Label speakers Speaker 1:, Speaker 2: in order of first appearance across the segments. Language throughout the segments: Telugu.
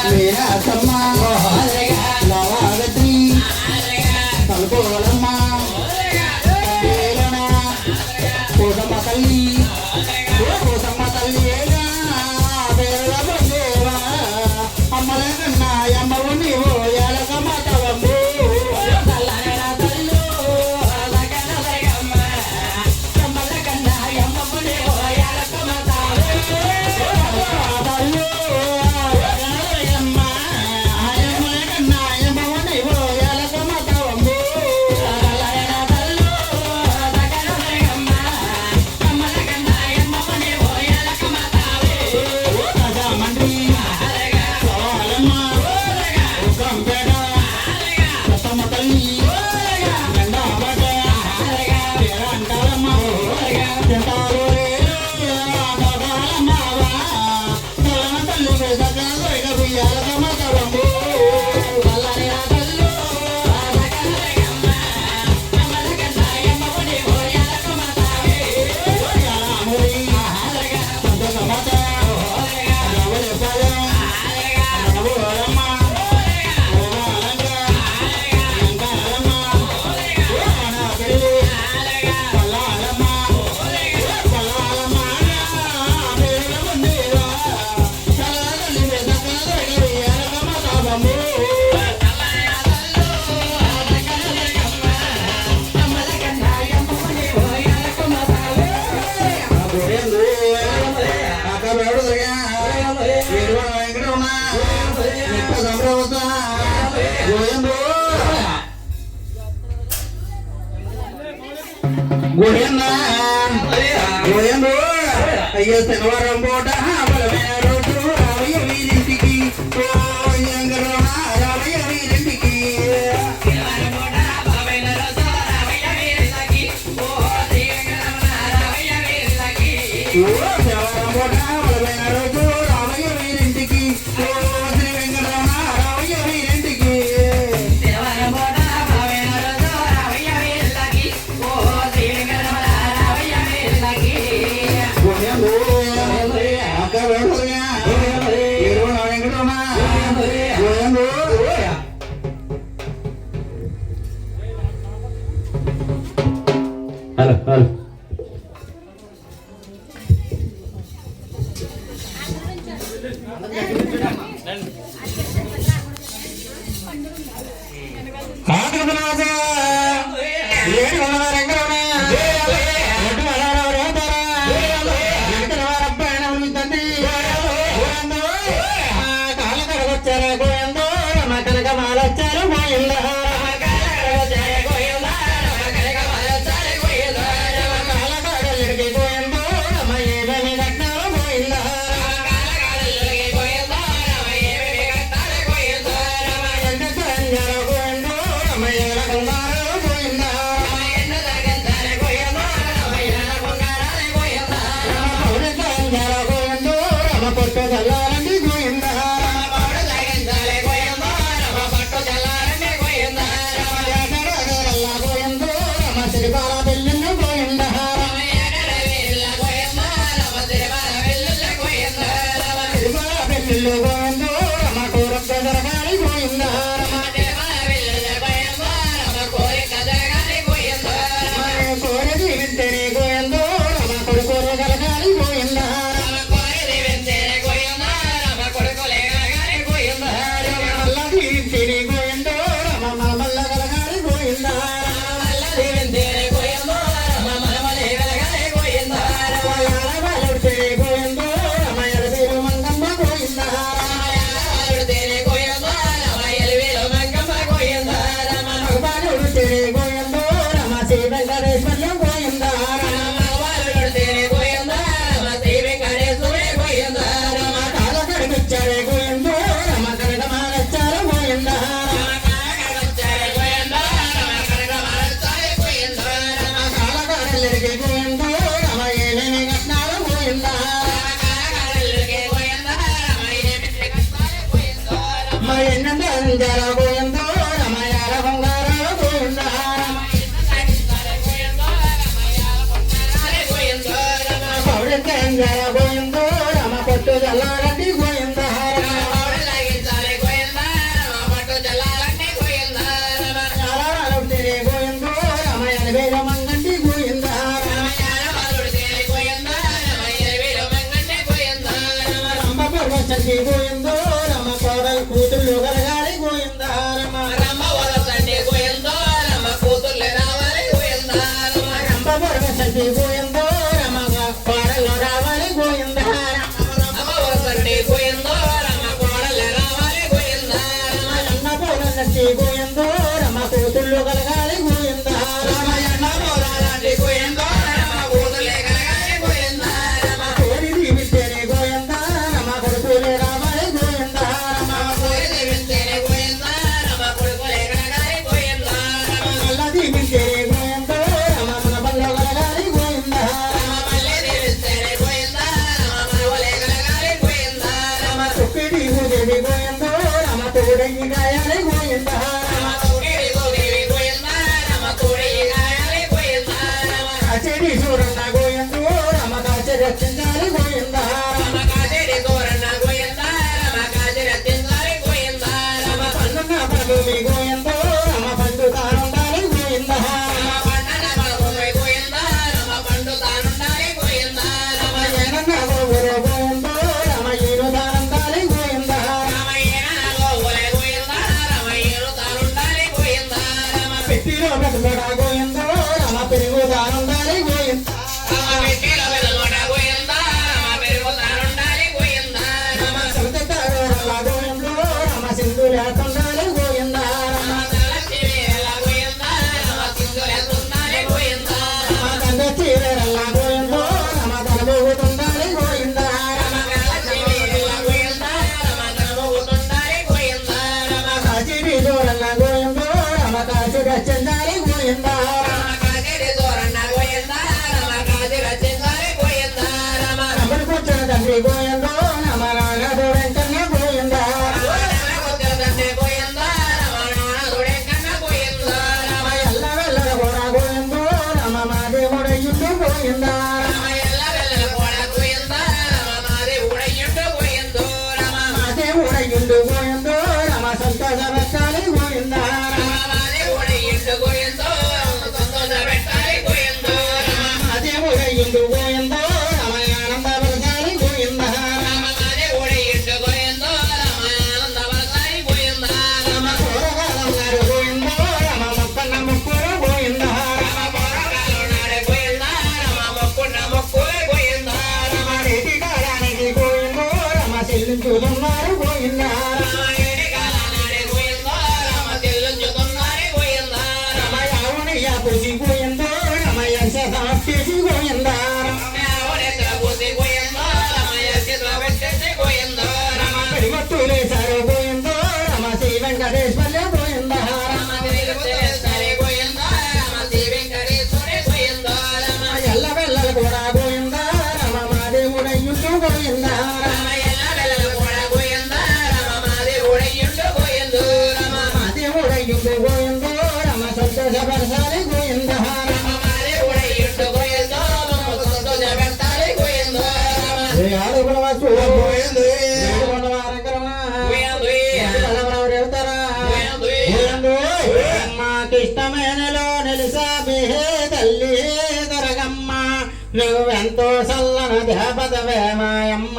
Speaker 1: మీనాసమ్మ లవాగత్రి తలుకోలమ్మ కోసమ్మ తల్లి కోసమ్మ తల్లి అమ్మలే కన్నా అమ్మవు నీవు ఎలకమ్మ తవమ్ము అయ్యో శనివారం పూట బలమైన రోజు రావయ్య వీరింటికి రావయ్య వీరింటికి శనివారం పూట బలమైన రోజు రావయ్య వీరింటికి శ్రీ వెంకటరమణ రావయ్య వీరింటికి
Speaker 2: హలో హలో
Speaker 1: గోవిందో రమ పట్టు జల్లారెడ్డి గోవింద వరసంటి గోయిందో రమ కోడలు కూతుళ్ళు గలగాలి గోయిందా రమ
Speaker 2: రమ్మ వరసండి గోయిందో రమ్మ కూతుర్లే రావాలి గోయిందా రమ్మ
Speaker 1: రంభ వరసంటి గోయిందో రమ కోడలు రావాలి గోయిందా
Speaker 2: రమ్మ వరసండి గోయిందో రమ్మ కోడలే రావాలి గోయిందా రమ్మ
Speaker 1: అన్న పోలంటి గోయిందో రమ కూతుళ్ళు గలగాలి గోయిందా రమ
Speaker 2: రమ్మ పోరాలండి గోయిందో రమ్మ కూతుర్లే కలగాలి గోయిందా రమ్మ
Speaker 1: కోరి దీవిస్తేనే గోయిందా రమ కొడుకులే రావాలి గోయిందా రమ
Speaker 2: కోరి దీవిస్తేనే గోయిందా రమ్మ కొడుకులే కలగాలి గోయిందా రమ్మ
Speaker 1: మల్ల దీవిస్తేనే గోయిందో రమ మన బల్లో గలగాలి గోయిందా
Speaker 2: రమ్మ మళ్ళీ దీవిస్తేనే గోయిందా రమ్మ మనవలే కలగాలి గోయిందా రమ్మ
Speaker 1: తొక్కిడి దేవి గోయిందో రమ తోడయ్యి గాయాలి గోయిందా
Speaker 2: రమ్మ తోడిడి గోదేవి గోయిందా రమ్మ తోడిడి గాయాలి గోయిందా రమ్మ
Speaker 1: కాచేడి చూరన్న గోయిందో రమ కాచేడి రచించాలి గోయిందా
Speaker 2: రమ్మ కాజేడి తోరన్న గోయిందా రమ్మ కాజేడి తిందాలి గోయిందా రమ్మ
Speaker 1: పండుగ భూమి గోయిందో రమ పండు తానుండాలి గోయిందా
Speaker 2: రమ్మ పండన పడబోయి గోయిందా రమ్మ పండు తానుండాలి గోయిందా రమ్మ
Speaker 1: ఏనన్న గోగురు గోయిందో రమ ఈను తానుండాలి గోయిందా
Speaker 2: రమ్మ ఏనాగో ఒలే గోయిందా రమ్మ ఏను తానుండాలి గోయిందా రమ్మ
Speaker 1: పెట్టిలో పెట్టుబడ గోయిందో రమ పెరుగు తానుండాలి గోయిందా
Speaker 2: రమ్మ పెట్టిల వెలుగొడ గోయిందా రమ్మ పెరుగు తానుండాలి గోయిందా రమ్మ
Speaker 1: సంతతారల గోయిందో రమ సింధులేతుండాలి గోయిందా
Speaker 2: రమ్మ తలచి వేల గోయిందా రమ్మ సింధులేతుండాలి గోయిందా
Speaker 1: రమ తండ చీరల గోయిందో రమ తలబోతుండాలి గోయిందా
Speaker 2: రమ్మ తలచి వేల గోయిందా రమ్మ తలబోతుండాలి గోయిందా రమ్మ
Speaker 1: కాచిడి దూరల్ల గోయిందో రమ కాచి రచించాలి గోయిందా
Speaker 2: రమ్మ కాజేడి తోరన్న గోయిందా రమ్మ కాజి రచించాలి గోయిందా రమ్మ
Speaker 1: రమణ కూర్చున్న తండ్రి గోయిందో రమ నాగడు వెంకన్న గోయిందా
Speaker 2: తండ్రి గోయిందా రమ్మ నాదుడే కన్న గోయిందా రమ్మ
Speaker 1: ఎల్ల వెళ్ళల కూడా గోయిందో రమ మాదేవుడయ్యుండు గోయిందా
Speaker 2: రమ్మ ఎల్ల వెల్లల కూడా గోయిందా రమ్మ మాది ఊడయ్యుండు గోయిందో రమ్మ
Speaker 1: మాదేవుడయ్యుండు గోయిందో రమ సంతోష పెట్టాలి గోయిందా
Speaker 2: రమ్మ మాది ఊడయ్యుండు గోయిందో సంతోష పెట్టాలి గోయిందో రమ్మ
Speaker 1: మాదేవుడయ్యుండు గోయిందో రమ ఆనంద పరచాలి గోయిందా
Speaker 2: రమ్మ మాది ఊడయ్యుండు గోయిందో రమ్మ ఆనందవరసాలి గోయిందా రమ్మ
Speaker 1: కూరగాయలు గారు గోయిందో రమ మొక్కన్న ముక్కురు గోయిందా
Speaker 2: రమ్మ పోరగాలు నాడే గోయిందా రమ్మ మొక్కున్న మొక్కులే గోయిందా రమ్మ
Speaker 1: రేటి కాలానికి గోయిందో రమ చెల్లించుతున్నారు గోయిందా
Speaker 2: రమ్మ ఏడికాల నాడే గోయిందా రమ్మ తెల్లుంచుతున్నారే గోయిందా
Speaker 1: రమ యావునియా పుసి గోయిందో రమ యశ సాక్షి గోయిందా
Speaker 2: ఆవునెత్తల పూసి గోయిందా రమ్మ ఎత్తితో పెట్టేసి గోయిందా రమ్మ
Speaker 1: పెరిగొట్టులే సరే గోయిందో రమ శ్రీ వెంకటేశ్వర్య గోయిందా
Speaker 2: రమ్మ తిరుగుతేసరి గోయిందా రమ్మ శ్రీ వెంకటేశ్వరి గోయిందా రమ్మ
Speaker 1: ఎల్ల వెళ్ళలు కూడా గోయిందా రమ మాదేవుడయ్యుండు గోయిందా
Speaker 2: రమ్మ ఎల్ల వెల్లలు కూడా గోయిందా రమ్మ మాది ఊడయ్యుండు గోయిందో రమ్మ
Speaker 1: మాదేవుడయ్యుండు గోయిందో రమ సంతోషపరచాలి గోయిందా
Speaker 2: రమ్మ మాది ఊడయ్యుండు గోయిందో రమ్మ సంతోష పెట్టాలి గోయిందో రమ్మ
Speaker 1: ఆడుకుల వచ్చు
Speaker 2: గోయిందో
Speaker 1: మాకిష్టమైనలో నిలిసాబే తల్లి దొరగమ్మ నువ్వెంతో సల్లన దేవతవే మాయమ్మ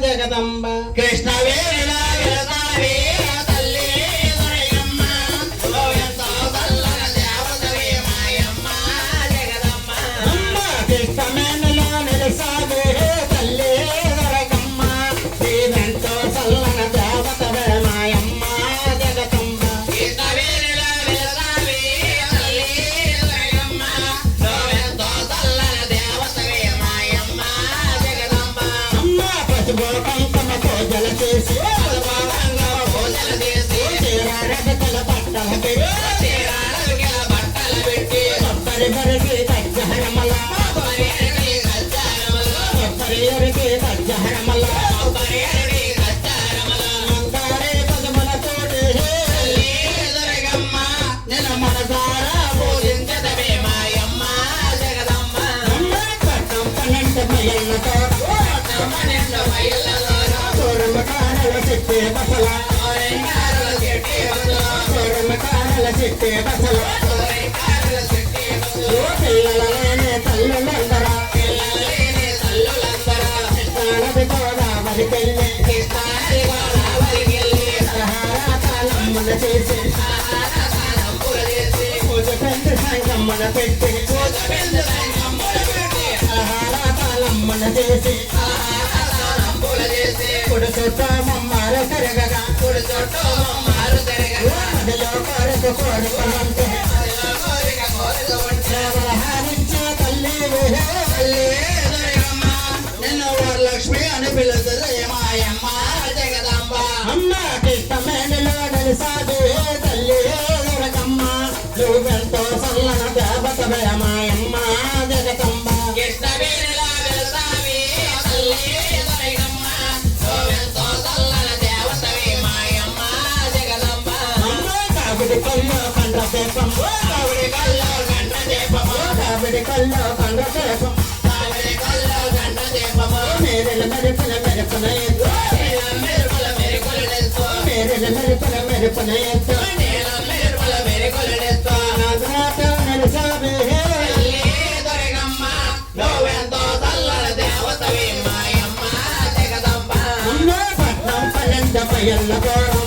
Speaker 1: జగదంబ
Speaker 2: కృష్ణవేణిలా వెళతావే తల్లి దొరయమ్మ నువ్వెంతో చల్లన దేవతవే మాయమ్మ జగదమ్మ
Speaker 1: మాకిష్టమైనలో నిలిసాబే తల్లి దొరగమ్మ నువ్వెంతో సల్లన దేవతవే మాయమ్మ జగదంబ
Speaker 2: కృష్ణవేణిలా వెళతావే తల్లి దొరయమ్మ నువ్వెంతో చల్లన దేవతవే మాయమ్మ జగదమ్మ
Speaker 1: అమ్మ పసుపు కంకమ పూజలు చేసి
Speaker 2: పూజలు చేసి
Speaker 1: చీరారగతల బట్టల పెట్టి
Speaker 2: చీరాలకిల బట్టలు పెట్టి
Speaker 1: కొబ్బరి మరికి తజ్జహరమల
Speaker 2: కొబ్బరి కచ్చారమల
Speaker 1: కొబ్బరి ఎరికి తజ్జహరమల
Speaker 2: కొబ్బరి కచ్చారమల
Speaker 1: మంగారే పదముల తోటి
Speaker 2: తల్లి దొరగమ్మ
Speaker 1: నిల మనసారా
Speaker 2: పూజించదవే మాయమ్మ జగదమ్మ
Speaker 1: అమ్మ పట్టం పన్నెండు మైళ్ళతో
Speaker 2: పన్నెండు మైళ్ళలోన
Speaker 1: తోరమకారల చెట్టే బసల
Speaker 2: ఓరెంగారుల చెట్టి వదల
Speaker 1: తోరమకారల చెట్టే బసల
Speaker 2: ఓరెంగారుల చెట్టి వదల
Speaker 1: పిల్లలనే తల్లులందరా
Speaker 2: పిల్లలేని తల్లులందరూ
Speaker 1: తానది గోదావరి పెళ్ళి
Speaker 2: కృష్ణానది గోదావరికెళ్ళి
Speaker 1: తాళమ్మన చేసి
Speaker 2: తాళంపుల చేసి
Speaker 1: పూజ పెద్ద సంగమ్మన పెట్టి
Speaker 2: పూజ పెద్ద సంగముల పెట్టి
Speaker 1: తాళమ్మన చేసి
Speaker 2: తాళంపుల చేసి
Speaker 1: కుడి చుట్ట మమ్మారు తిరగగా
Speaker 2: కుడి చుట్టూ మమ్మారు తిరగగా
Speaker 1: అదిలో కొరకు కోరుకున్నంతే
Speaker 2: కోరిక కోరిక ఉంటే
Speaker 1: హారించే తల్లి
Speaker 2: తల్లి దుర్గమ్మ నిన్ను వరలక్ష్మి అని పిలుస్తుంది మాయమ్మ జగదంబ
Speaker 1: అమ్మ కృష్ణమేనిలో నలిసాది తల్లి దుర్గమ్మ నువ్వెంతో సల్లన దేవతవే మాయమ్మ జగదంబ
Speaker 2: కృష్ణవేణిలా వెళ్తావి తల్లి దుర్గమ్మ నువ్వెంతో చల్లని దేవతవి మాయమ్మ జగదంబ
Speaker 1: అమ్మ కావిడి కల్లో కండ దీపం
Speaker 2: కావిడి కల్లో గంట దీపము
Speaker 1: కావిడి కల్లో కండ దీపం
Speaker 2: కావిడి కల్లో గంట దీపము
Speaker 1: మేరెల మెరుపుల మెరుపున ఎత్తు
Speaker 2: నీలం మెరుపుల మెరుపులెత్తు
Speaker 1: మేరెల మెరుపుల మెరుపున ఎత్తు
Speaker 2: నీలం మెరుపుల మెరుపులెత్తు
Speaker 1: నాథ నలిసాది
Speaker 2: తల్లి దుర్గమ్మ నువ్వెంతో చల్లని దేవతవి మాయమ్మ జగదంబ
Speaker 1: అమ్మ పట్నం పల్లెంద పయ్యల్ల కోరం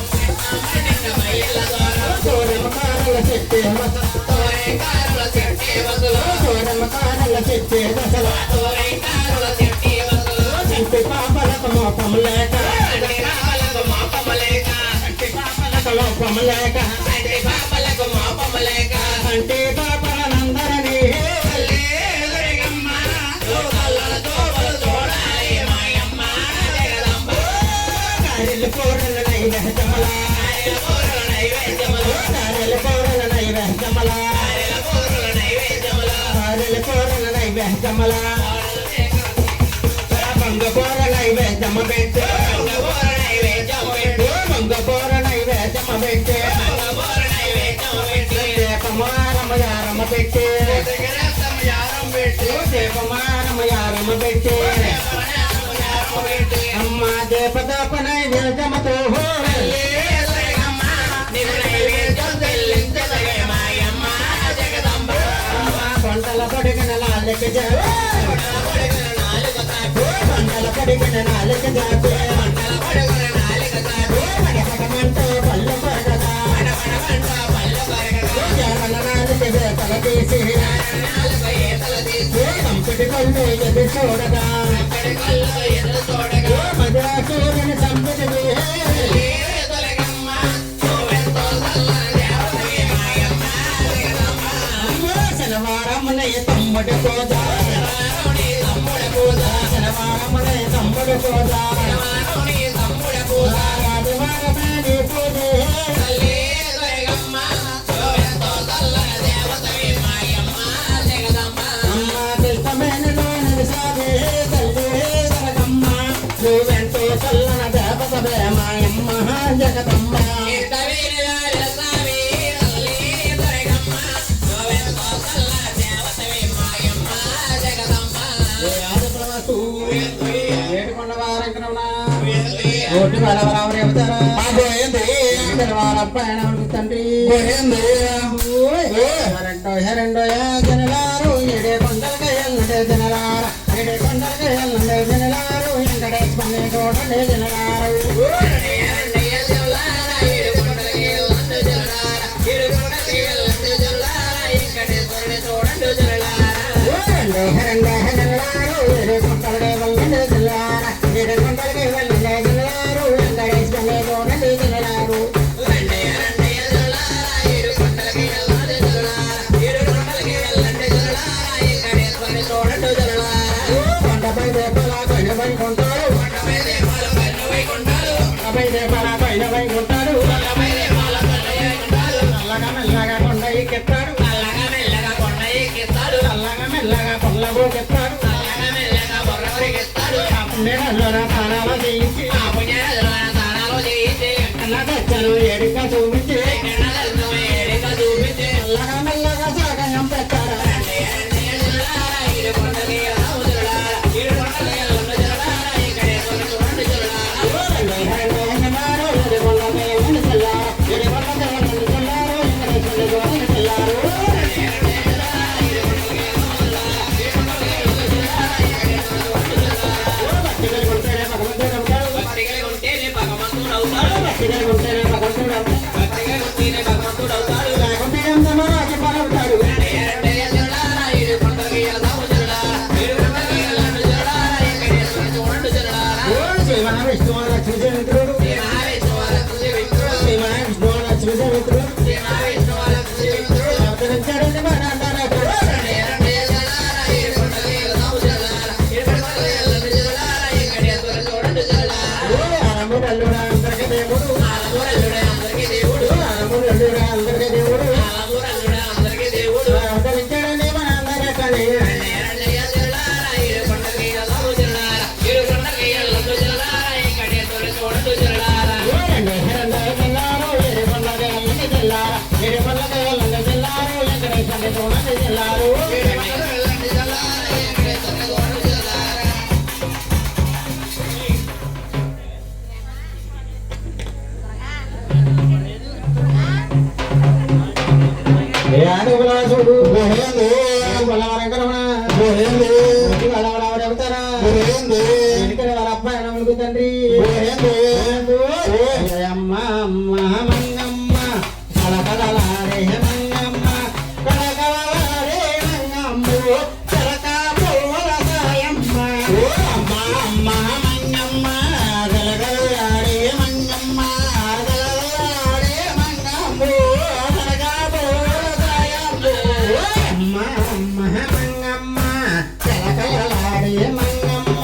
Speaker 2: నిన్ను మయ్యల దూరం
Speaker 1: కోరమ కారల చెట్టే మసల
Speaker 2: తోరేకారుల చెట్టి వసులు
Speaker 1: కోరమ కారల చెట్టే మసల
Speaker 2: తోరేకారుల చెట్టి వసులు
Speaker 1: చెట్టు పాపలకు మోపం లేక
Speaker 2: అన్ని రామలకు మోపమలేక
Speaker 1: చెట్టు పాపలకు లోపం లేక
Speaker 2: అన్ని పాపలకు మోపమలేక
Speaker 1: అంటే పాపలనందరినీ
Speaker 2: తల్లి దుర్గమ్మ నువ్వు కళ్ళల చూపులు చూడాలి మాయమ్మ జగదంబ
Speaker 1: కారెలు కోరల నైవేద్యమల
Speaker 2: ఆయల పూరుల నైవేద్యములు
Speaker 1: కారెలు కోరల నైవేద్యమల
Speaker 2: ఆయల పూరుల నైవేద్యములు
Speaker 1: కారెలు కోరల నైవేద్యమల మంగ కోర నైవేద్యమ పెట్టే
Speaker 2: పూర నైవేద్యము పెట్టి
Speaker 1: మంగ కోర నైవేద్యమ పెట్టే
Speaker 2: పూర నైవేద్యము పెట్టి
Speaker 1: దీపమారమ యారమ పెట్టే
Speaker 2: రసం యారం పెట్టి
Speaker 1: దీపమారమ యారమ పెట్టే
Speaker 2: యారం పెట్టి
Speaker 1: అమ్మ దీపదాప నైవేద్యమతో
Speaker 2: తల్లి దుర్గమ్మ నిన్ను నైవేద్యం చెల్లించదగే మాయమ్మ జగదంబ
Speaker 1: కొండల పొడిగిన నాలుక జాతి
Speaker 2: పొడిగిన నాలుగు తాటు
Speaker 1: కొండల పొడిగిన నాలుక జాతి
Speaker 2: పొడిగిన నాలుగు తాటు
Speaker 1: పడపడమంటూ పళ్ళు పడగా
Speaker 2: పడపడమంట పళ్ళు కరగగా
Speaker 1: జారల నాలుక వేతల తీసి
Speaker 2: నాలుగు ఈతలు తీసి
Speaker 1: కంపిటి కళ్ళు ఎదురు చూడగా
Speaker 2: అక్కడి కళ్ళు ఎదురు చూడగా
Speaker 1: మధురా సూర్యుని సంపిటి
Speaker 2: తల్లి దుర్గమ్మ నువ్వెంతో చల్లని దేవతవి మాయమ్మ జగదంబ
Speaker 1: శనివారమునయ తమ్ముడు కోదా
Speaker 2: శనివారుని తమ్ముడ పూజ
Speaker 1: శనివారమునయ తమ్ముడు కోదా
Speaker 2: శనివారుని తమ్ముడ పూజ
Speaker 1: ఆదివారమేది పూజే
Speaker 2: తల్లి దుర్గమ్మ నువ్వెంతో చల్లని దేవతవి మాయమ్మ జగదంబ
Speaker 1: అమ్మ కృష్ణమేనిలో నిలిసాదే తల్లి జగదమ్మ నువ్వెంతో చల్లన దేవతవే మాయమ్మ జగదమ్మ
Speaker 2: కృష్ణవేణిలా వెళ్తావి తల్లి దుర్గమ్మ నువ్వెంతో చల్లని దేవతవి మాయమ్మ జగదంబ
Speaker 1: ఏడుకొండ వారంకరమణ ఓటు బలవరావు రేపుతారా వాళ్ళప్పయన తండ్రి రెండో జనలారు ఏడే కొండలకి ఎల్లుండే జనలార ఏడే కొండలకి ఎల్లుండే జనలారు వెంకటేశ్వర కోటలే జనలారు రెండో జనలారు ఏడే కొండలకి వెళ్ళండే జనలార ఏడే కొండలకి వెళ్ళండే జనలారు వెంకటేశ్వర కోటలే జనలారు కొండపై దేపాల పైన వైకుంటారు కొండపై దేపాల పైన వైకుంటారు నల్లగా మెల్లగా కొండ ఎక్కెత్తారు నల్లగా మెల్లగా కొండలోకెత్తారు పుణ్యనల్లోన ప్రాణాలు చేయించి తెచ్చను ఏడుక చూపించి నల్లగా మెల్లగా సాగం పెట్టారు
Speaker 2: పట్టికలు ఉంటే
Speaker 1: భక్తిగా ఉంటేనే భగవంతుడు అవుతాడు లేకుంటే ఎంతనో రాజపడవుతాడు శ్రీమణ విష్ణు లక్ష్మీ చరిత్రుడు శ్రీమణ విష్ణు లక్ష్మీ చరిత్రుడు అవతరించాడండి మన అన్నాడు అరమురల్లుడా అందరికీ దేవుడు అరమురల్లుడా అందరికీ దేవుడు అవతరించాడండి మన అందరకనే తండ్రి అమ్మ అమ్మ మంగమ్మ కలకలలాడే మంగమ్మ కలకలలాడే మంగమ్మ కలకాపుల సాయమ్మ అమ్మ అమ్మ మంగమ్మ కలకలలాడే మంగమ్మ కలకలలాడే మంగమ్మ కలకాపుల సాయమ్మ అమ్మ అమ్మ మంగమ్మ కలకలలాడే మంగమ్మ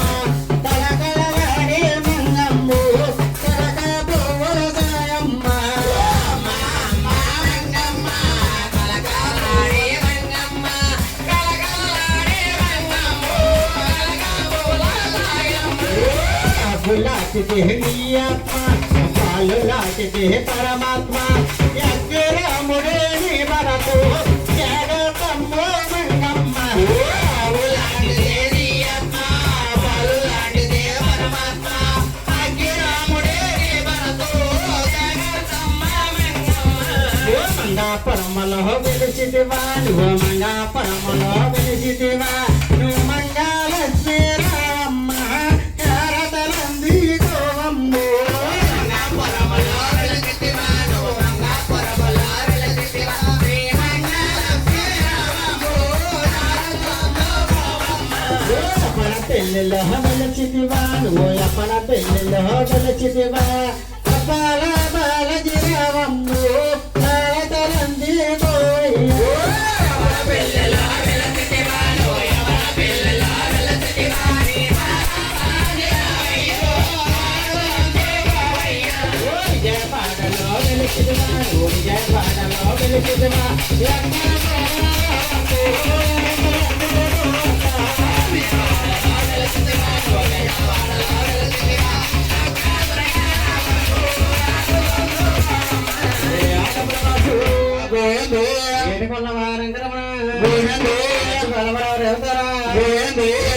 Speaker 1: లాచితే నీయమ్మ పాలు లాచితే పరమాత్మ యజ్ఞరాముడే నీ భరతు జగతమ్మో మంగమ్మ లాచితే నీయమ్మ పాలు లాచితే పరమాత్మ యజ్ఞరాముడే నీ భరతు జగతమ్మ మంగమ్మ మంగా పరమలో వెలిసితివా నువ్వు మంగా పరమలో వెలిసితివా నువ్వు మంగా లక్ష్మీ రామమ్మ పెళ్ళిలో వెలచితివా నువ్వు అప్పన పెళ్ళిలో వెలచితివా అప్పాల బాలజీ రావమ్ము తలంది విజయపాడలో వెలిచితివా నువ్వు విజయపాడలో వెలిచితివా వారం